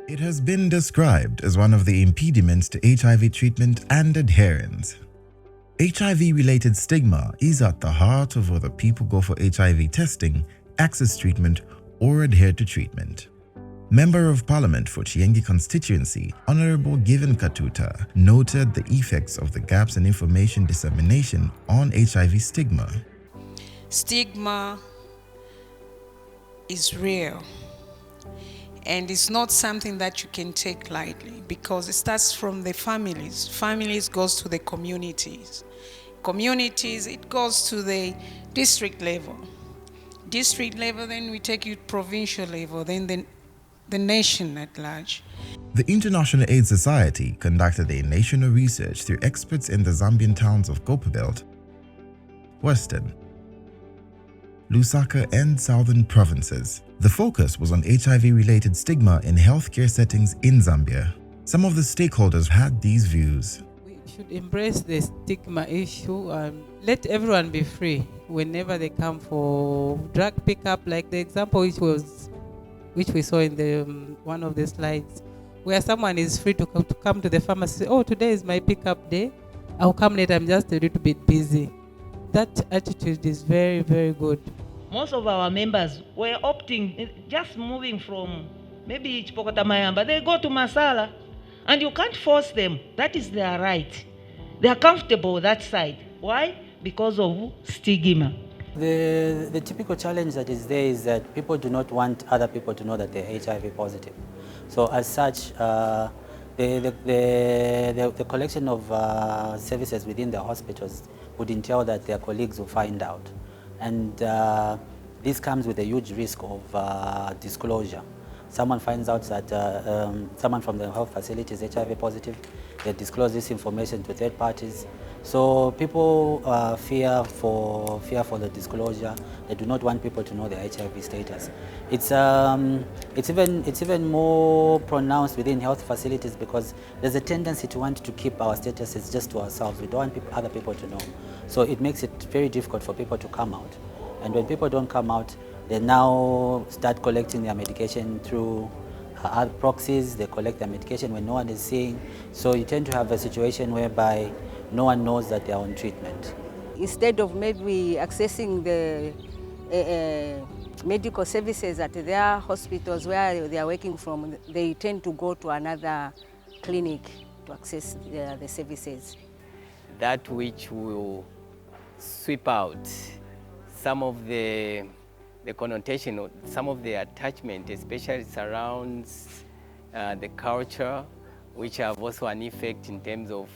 It has been described as one of the impediments to HIV treatment and adherence. HIV-related stigma is at the heart of whether people go for HIV testing, access treatment, or adhere to treatment. Member of Parliament for Chiengi constituency, Honorable Given Katuta, noted the effects of the gaps in information dissemination on HIV stigma. Stigma is real, and it's not something that you can take lightly because it starts from the families. Families goes to the communities. Communities, it goes to the district level. District level, then we take it provincial level, then the nation at large. The International AIDS Society conducted a national research through experts in the Zambian towns of Copperbelt, Western, Lusaka, and Southern provinces. The focus was on HIV-related stigma in healthcare settings in Zambia. Some of the stakeholders had these views. We should embrace the stigma issue and let everyone be free whenever they come for drug pickup, like the example which we saw in the one of the slides, where someone is free to come to the pharmacy. Oh, today is my pickup day. I'll come later. I'm just a little bit busy. That attitude is very, very good. Most of our members were opting, just moving from maybe Chipokota Mayamba, they go to Masala, and you can't force them. That is their right. They are comfortable with that side. Why? Because of stigma. The typical challenge that is there is that people do not want other people to know that they're HIV positive. So as such, the collection of services within the hospitals would entail that their colleagues will find out. And this comes with a huge risk of disclosure. Someone finds out that someone from the health facility is HIV positive, they disclose this information to third parties. So people fear for the disclosure. They do not want people to know their HIV status. It's even more pronounced within health facilities because there's a tendency to want to keep our statuses just to ourselves. We don't want other people to know. So it makes it very difficult for people to come out. And when people don't come out, they now start collecting their medication through other proxies. They collect their medication when no one is seeing. So you tend to have a situation whereby no one knows that they are on treatment. Instead of maybe accessing the medical services at their hospitals where they are working from, they tend to go to another clinic to access the services. That which will sweep out some of the connotation, some of the attachment, especially surrounds the culture, which have also an effect in terms of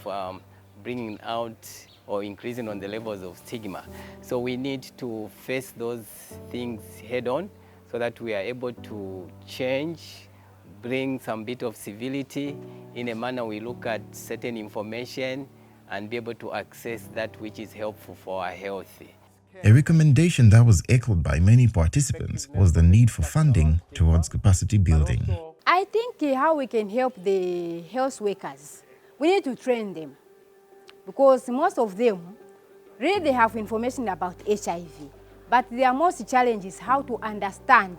bringing out or increasing on the levels of stigma. So we need to face those things head on so that we are able to change, bring some bit of civility in a manner we look at certain information and be able to access that which is helpful for our health. A recommendation that was echoed by many participants was the need for funding towards capacity building. I think how we can help the health workers, we need to train them because most of them really they have information about HIV, but their most challenge is how to understand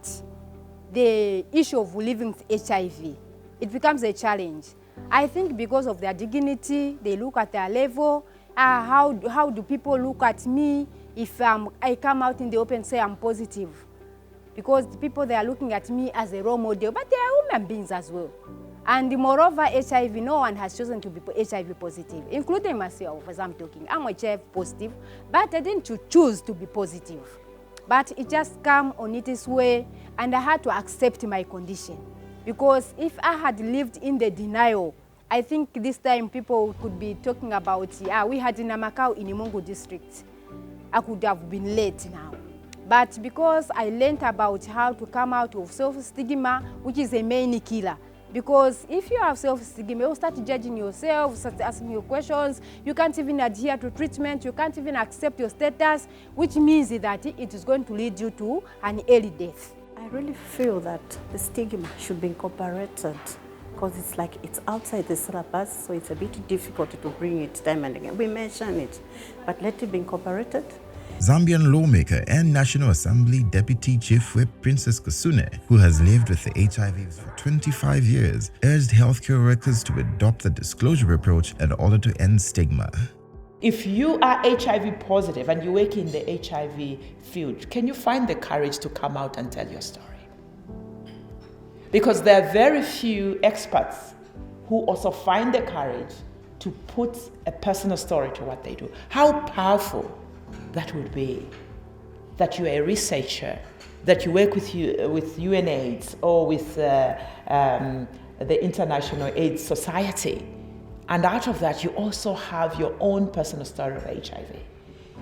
the issue of living with HIV. It becomes a challenge. I think because of their dignity, they look at their level, how do people look at me if I come out in the open and say I'm positive? Because the people, they are looking at me as a role model, but they are human beings as well. And moreover, HIV, no one has chosen to be HIV positive, including myself as I'm talking. I'm HIV positive, but I didn't choose to be positive. But it just came on its way, and I had to accept my condition. Because if I had lived in the denial, I think this time people could be talking about, we had in Namakau in Imongo district. I could have been late now. But because I learned about how to come out of self-stigma, which is a main killer. Because if you have self-stigma, you start judging yourself, start asking your questions, you can't even adhere to treatment, you can't even accept your status, which means that it is going to lead you to an early death. I really feel that the stigma should be incorporated because it's like it's outside the syllabus, so it's a bit difficult to bring it time and again. We mention it, but let it be incorporated Zambian lawmaker and National Assembly Deputy Chief Whip Princess Kusune, who has lived with the HIV for 25 years, urged healthcare workers to adopt the disclosure approach in order to end stigma. If you are HIV positive and you work in the HIV field, can you find the courage to come out and tell your story? Because there are very few experts who also find the courage to put a personal story to what they do. How powerful that would be, that you're a researcher, that you work with UNAIDS or with the International AIDS Society, and out of that you also have your own personal story of HIV.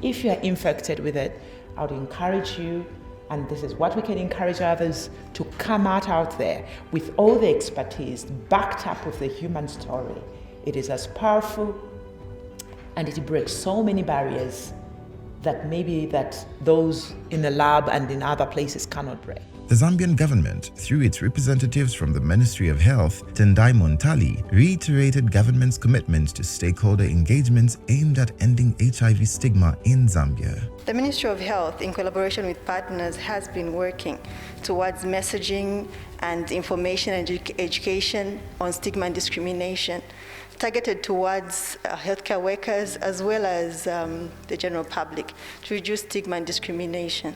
If you are infected with it, I would encourage you, and this is what we can encourage others, to come out there with all the expertise backed up with the human story. It is as powerful and it breaks so many barriers that maybe that those in the lab and in other places cannot break. The Zambian government, through its representatives from the Ministry of Health, Tendai Montali, reiterated government's commitment to stakeholder engagements aimed at ending HIV stigma in Zambia. The Ministry of Health, in collaboration with partners, has been working towards messaging and information and education on stigma and discrimination, targeted towards healthcare workers as well as the general public, to reduce stigma and discrimination.